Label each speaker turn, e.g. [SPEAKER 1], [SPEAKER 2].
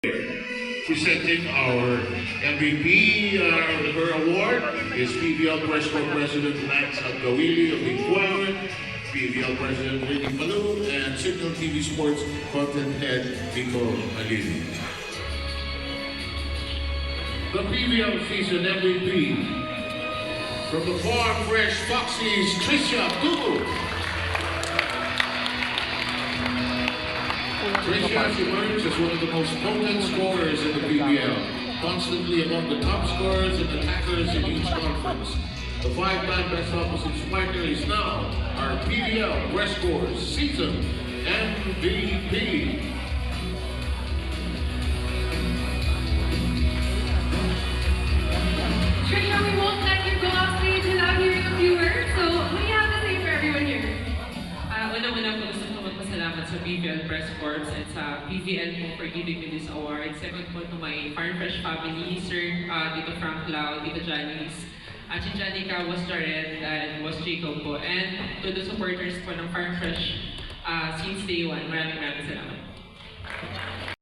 [SPEAKER 1] Presenting our MVP, her award is PBL Press Corps President Lance Agawili of Inquirement, PBL President Ricky Palou, and Signal TV Sports Content Head Nico Alili. The PBL Season MVP from the Farm Fresh Foxys, Tricia Dugu. Tricia has emerged as one of the most potent scorers in the PBL, constantly among the top scorers and attackers in each conference. The five-time best opposites partner is now our PBL Press Corps Season MVP.
[SPEAKER 2] Tricia, we won't let you go off stage without hearing a few words, so what do you have to say for everyone here?
[SPEAKER 3] Una-una po gusto ko magpasalamat sa PBL Press Corps at sa PBL po for giving me this award. Second po to my Farm Fresh family, Sir Tito Frank Lau, Tito Janice, si Janica was Jared and was Jacob po. And to the supporters po ng Farm Fresh since day one, maraming salamat.